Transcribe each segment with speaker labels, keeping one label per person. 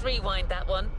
Speaker 1: rewind that one.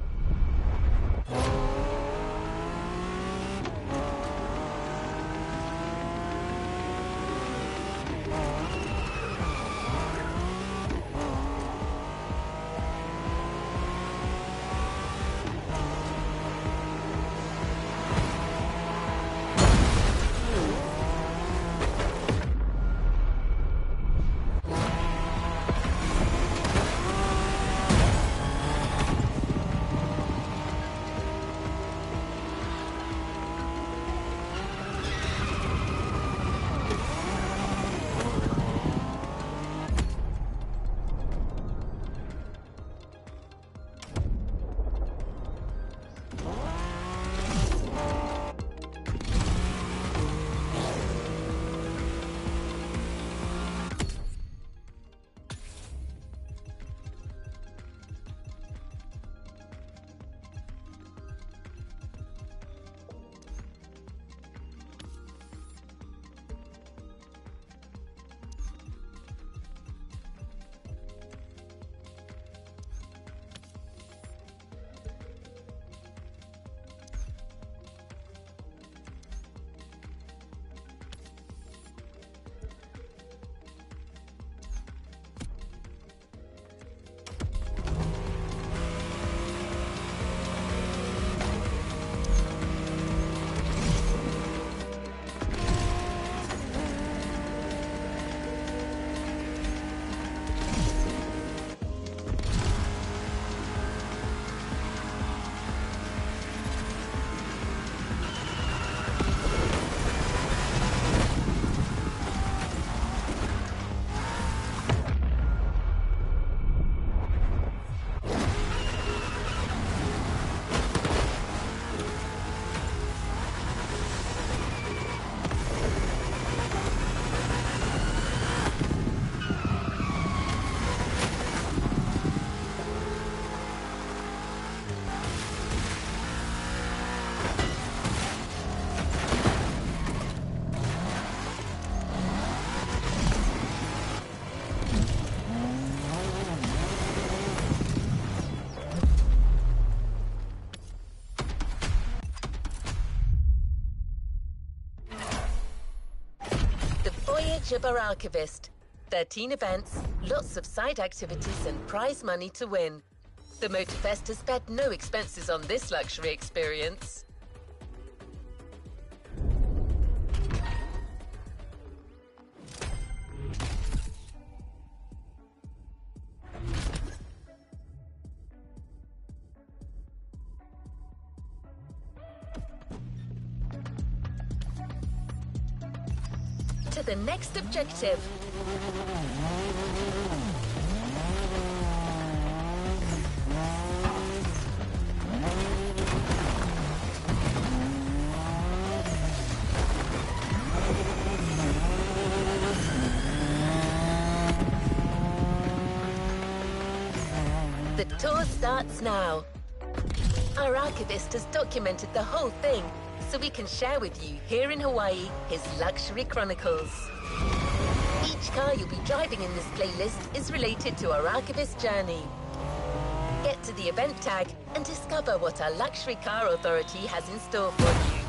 Speaker 1: Voyage of our Archivist. 13 events, lots of side activities and prize money to win. The Motorfest has spared no expenses on this luxury experience. To the next objective. The tour starts now. Our archivist has documented the whole thing, so we can share with you here in Hawaii his luxury chronicles. Each car you'll be driving in this playlist is related to our archivist journey. Get to the event tag and discover what our luxury car authority has in store for you.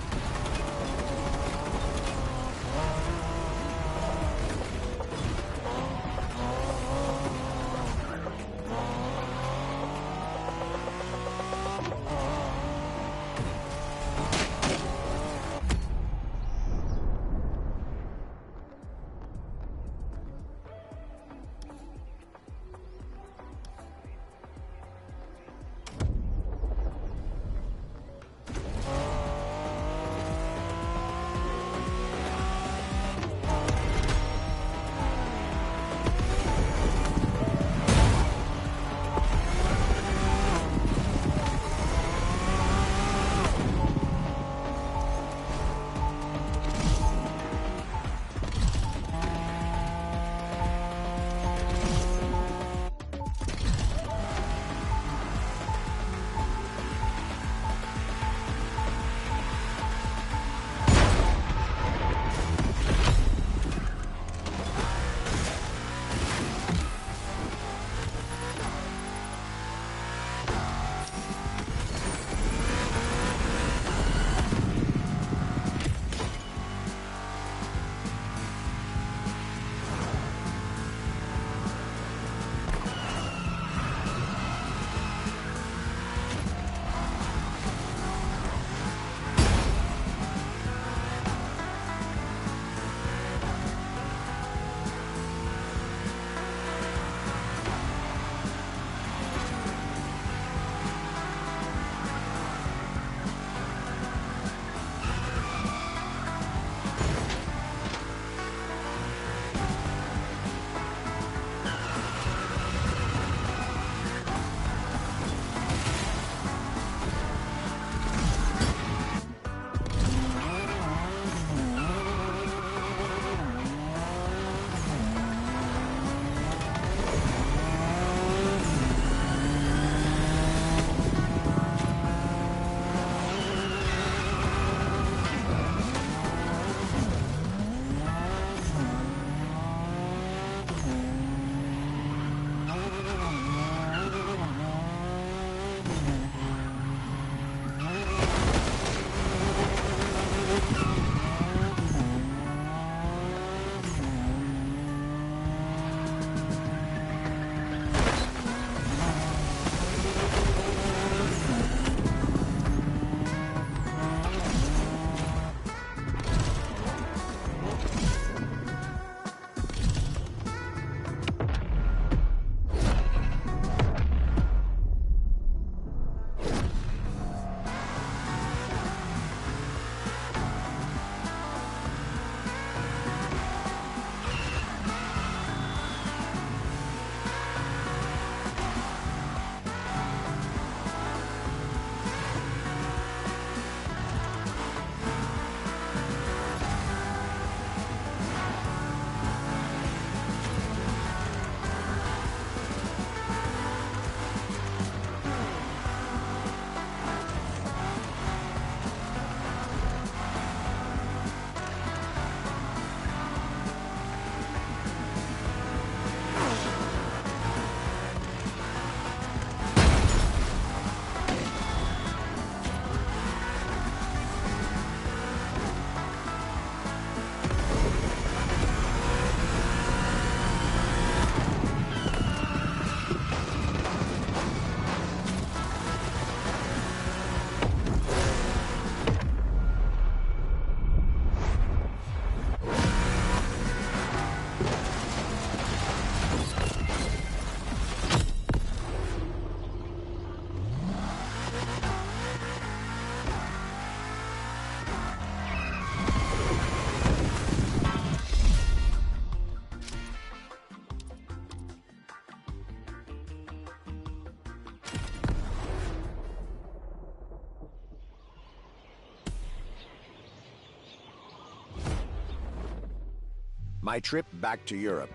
Speaker 2: My trip back to Europe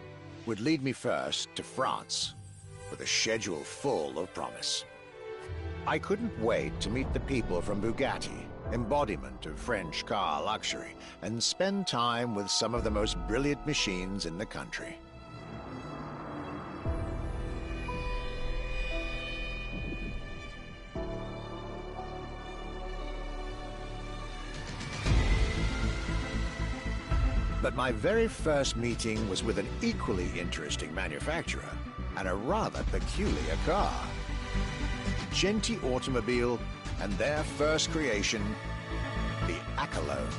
Speaker 2: would lead me first to France, with a schedule full of promise. I couldn't wait to meet the people from Bugatti, embodiment of French car luxury, and spend time with some of the most brilliant machines in the country. But my very first meeting was with an equally interesting manufacturer and a rather peculiar car. Genti Automobile and their first creation, the Accolone.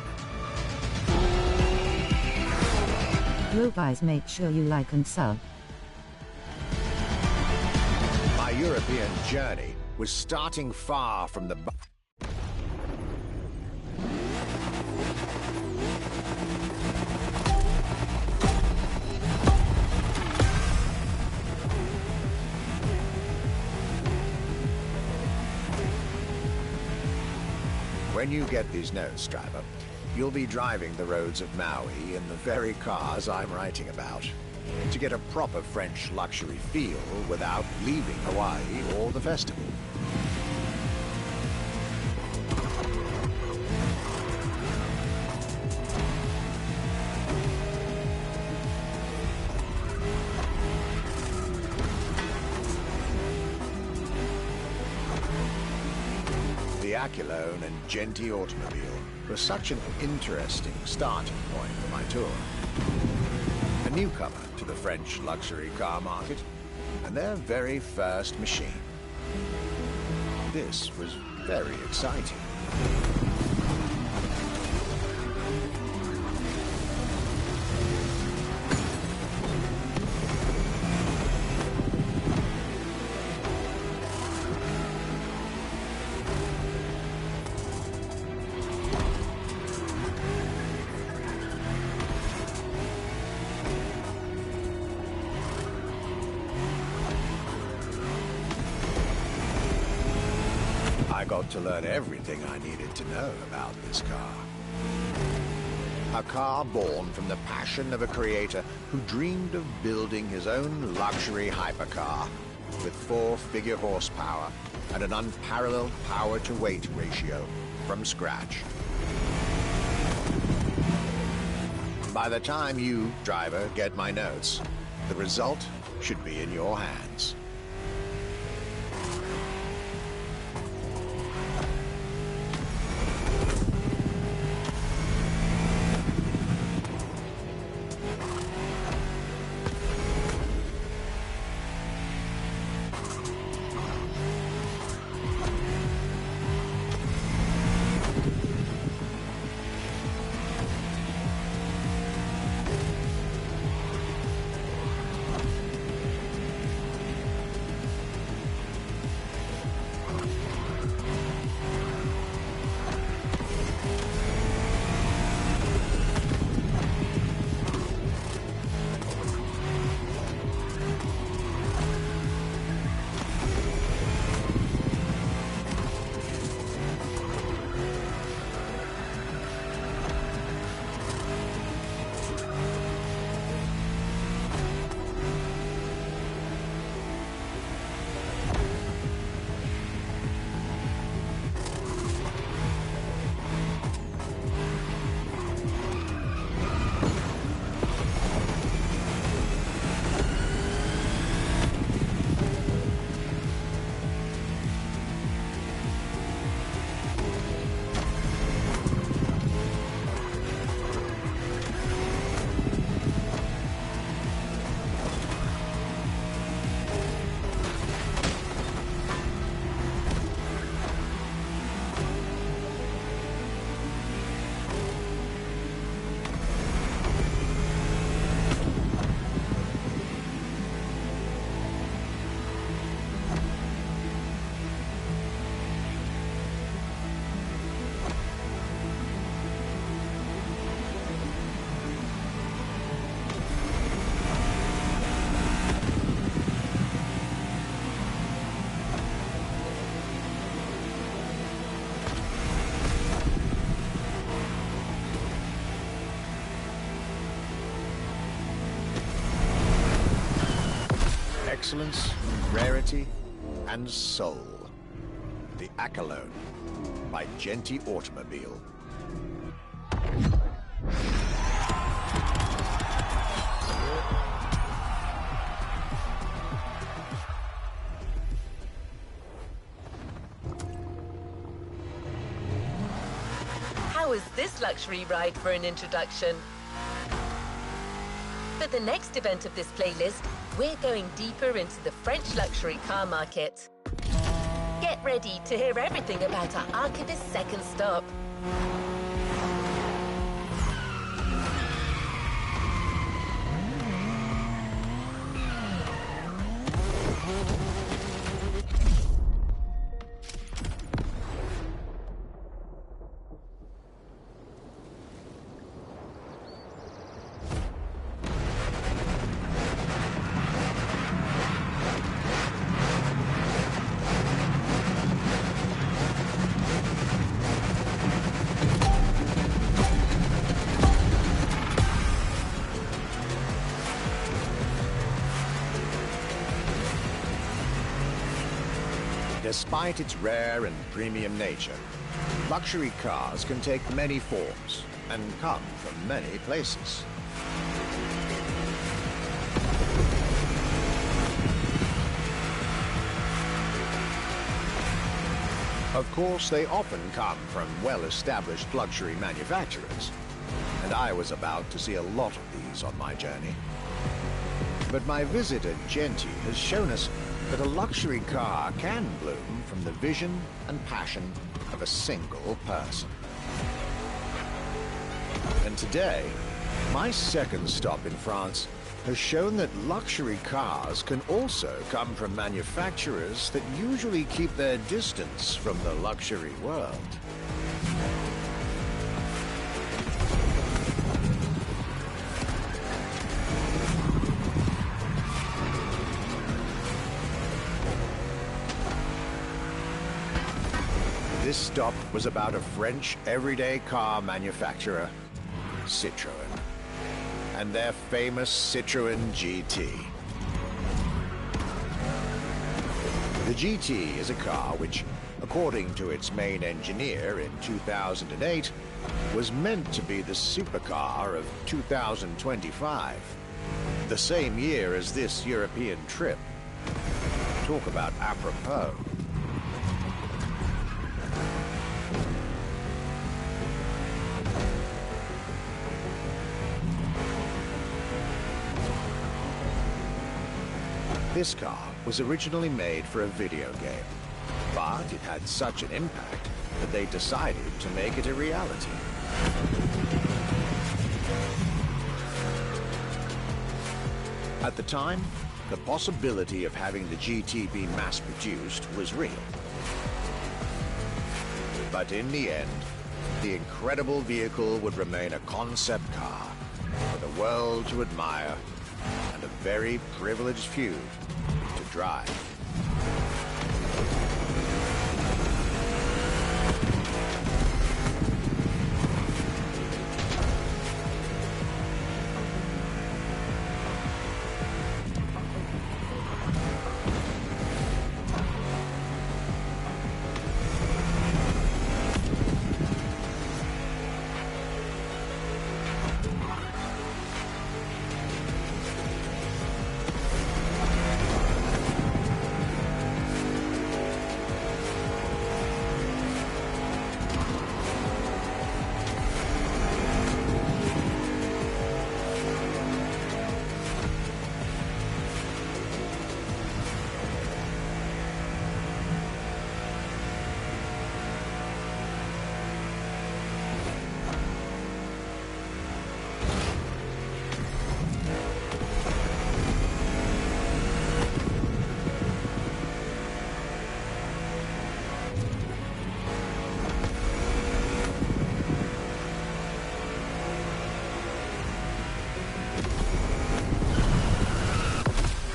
Speaker 3: You guys make sure you like and sub.
Speaker 2: My European journey was starting far from the When you get these notes, driver, you'll be driving the roads of Maui in the very cars I'm writing about, to get a proper French luxury feel without leaving Hawaii or the festival. The Accolone and Genti Automobile was such an interesting starting point for my tour. A newcomer to the French luxury car market, and their very first machine. This was very exciting. I got to learn everything I needed to know about this car. A car born from the passion of a creator who dreamed of building his own luxury hypercar with 4-figure horsepower and an unparalleled power-to-weight ratio from scratch. By the time you, driver, get my notes, the result should be in your hands. excellence, rarity, and soul. The Accolone by Genti Automobile.
Speaker 1: How was this luxury ride for an introduction? For the next event of this playlist, we're going deeper into the French luxury car market. Get ready to hear everything about our Archivist's second stop.
Speaker 2: Despite its rare and premium nature, luxury cars can take many forms and come from many places. Of course, they often come from well-established luxury manufacturers, and I was about to see a lot of these on my journey. But my visit at Genti has shown us that a luxury car can bloom from the vision and passion of a single person. And today, my second stop in France has shown that luxury cars can also come from manufacturers that usually keep their distance from the luxury world. This stop was about a French everyday car manufacturer, Citroën, and their famous Citroën GT. The GT is a car which, according to its main engineer in 2008, was meant to be the supercar of 2025, the same year as this European trip. Talk about apropos. This car was originally made for a video game, but it had such an impact that they decided to make it a reality. At the time, the possibility of having the GT be mass-produced was real. But in the end, the incredible vehicle would remain a concept car for the world to admire and a very privileged few to drive.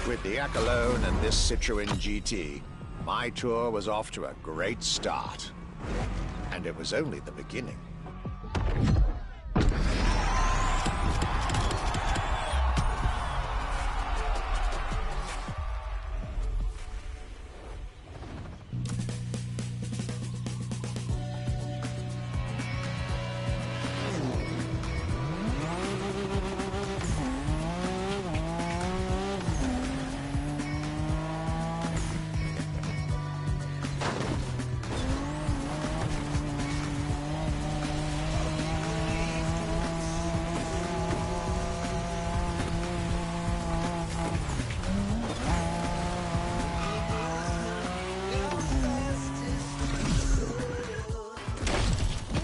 Speaker 2: With the Accolone and this Citroën GT, my tour was off to a great start. And it was only the beginning.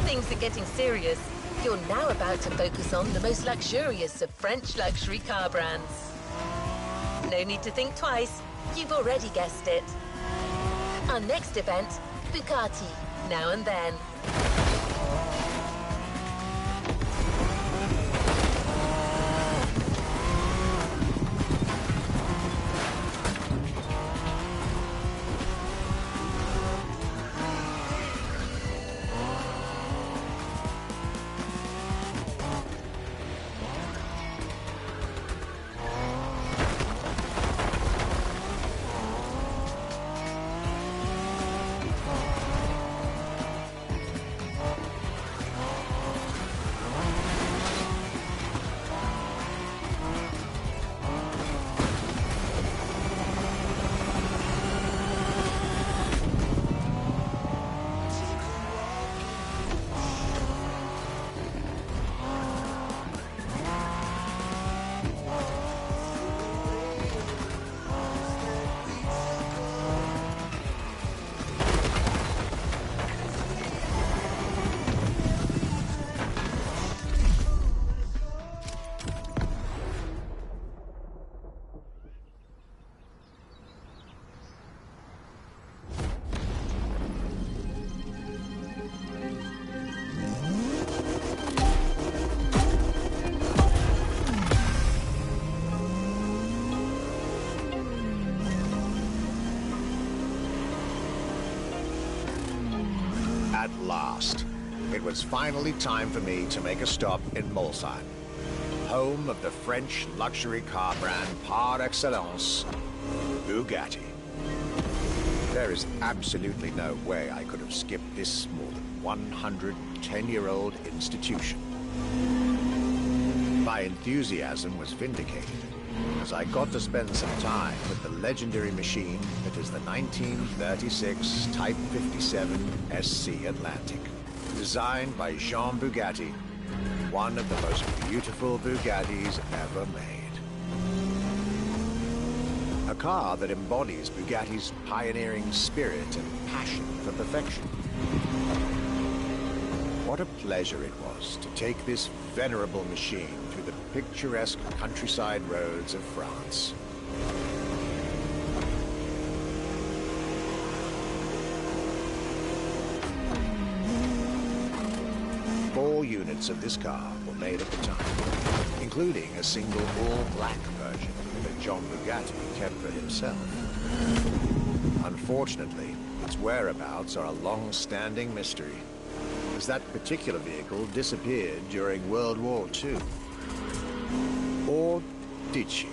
Speaker 1: things are getting serious, you're now about to focus on the most luxurious of French luxury car brands. No need to think twice. You've already guessed it. Our next event, Bugatti, Now and Then.
Speaker 2: At last, it was finally time for me to make a stop in Mulsanne, home of the French luxury car brand par excellence, Bugatti. There is absolutely no way I could have skipped this more than 110-year-old institution. My enthusiasm was vindicated, as I got to spend some time with the legendary machine that is the 1936 Type 57 SC Atlantic, designed by Jean Bugatti, one of the most beautiful Bugattis ever made. A car that embodies Bugatti's pioneering spirit and passion for perfection. What a pleasure it was to take this venerable machine through the picturesque countryside roads of France. Four units of this car were made at the time, including a single all-black version that Jean Bugatti kept for himself. Unfortunately, its whereabouts are a long-standing mystery, as that particular vehicle disappeared during World War II. Or did she?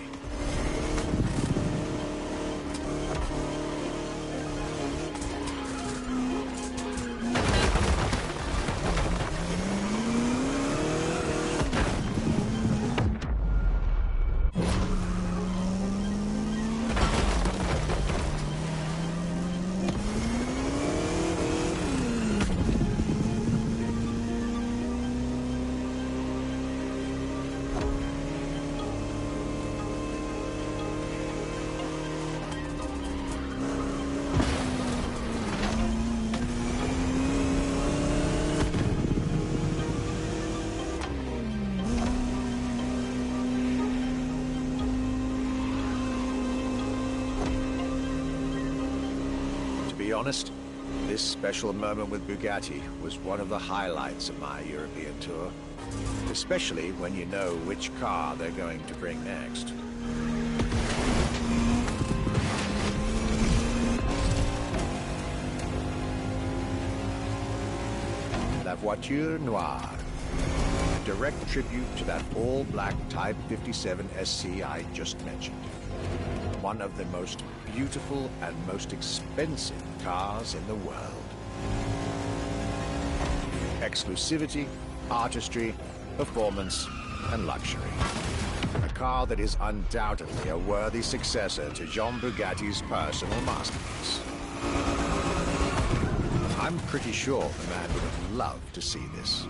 Speaker 2: To be honest, this special moment with Bugatti was one of the highlights of my European tour, especially when you know which car they're going to bring next. La Voiture Noire, a direct tribute to that all-black Type 57 SC I just mentioned. One of the most beautiful and most expensive cars in the world. Exclusivity, artistry, performance, and luxury. A car that is undoubtedly a worthy successor to Jean Bugatti's personal masterpiece. I'm pretty sure the man would have loved to see this.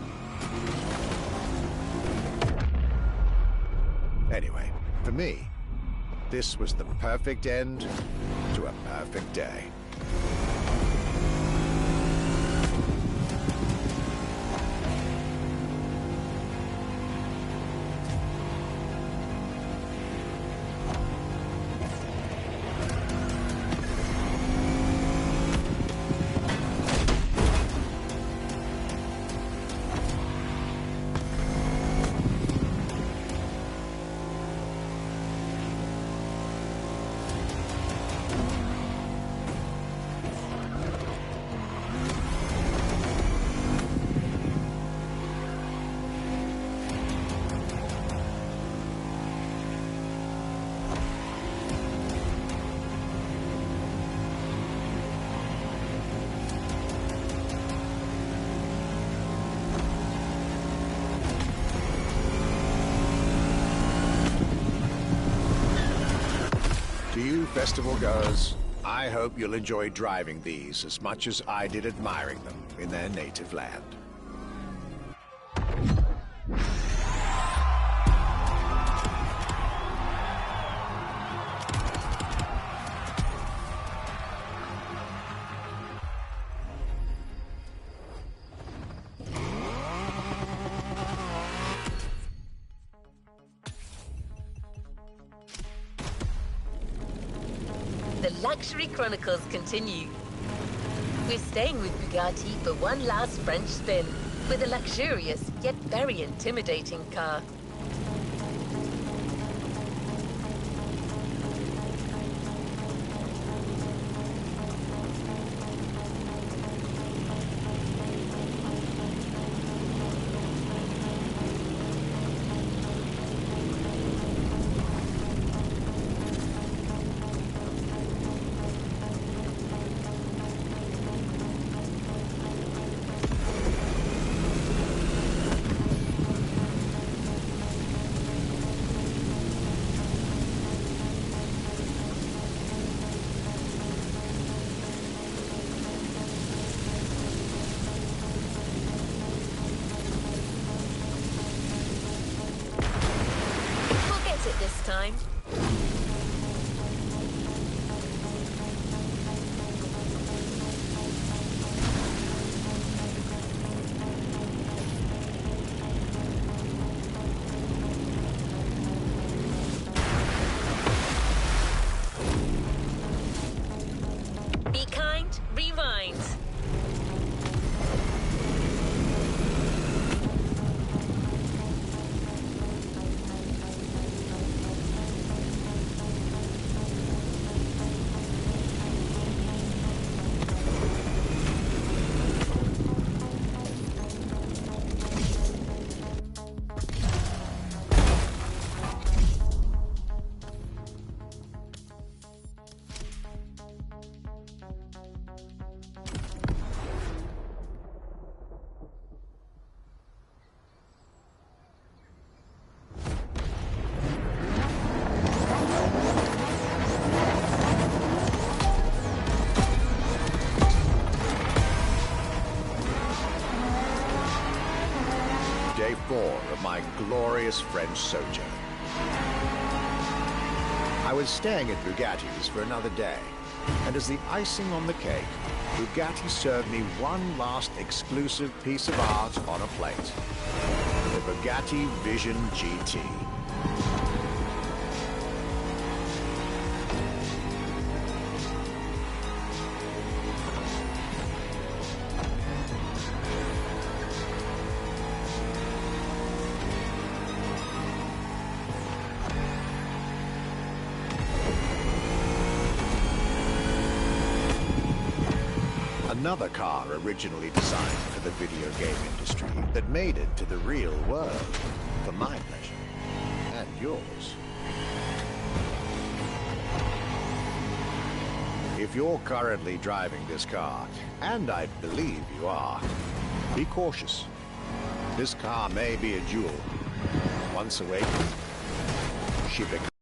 Speaker 2: Anyway, for me, this was the perfect end to a perfect day. To you festival goers, I hope you'll enjoy driving these as much as I did admiring them in their native land.
Speaker 1: The Luxury Chronicles continue. We're staying with Bugatti for one last French spin with a luxurious yet very intimidating car. This time. Be kind, rewind.
Speaker 2: Day 4 of my glorious French sojourn. I was staying at Bugatti's for another day, and as the icing on the cake, Bugatti served me one last exclusive piece of art on a plate. The Bugatti Vision GT. Another car originally designed for the video game industry that made it to the real world for my pleasure and yours. If you're currently driving this car, and I believe you are, be cautious. This car may be a jewel. Once awakened, she becomes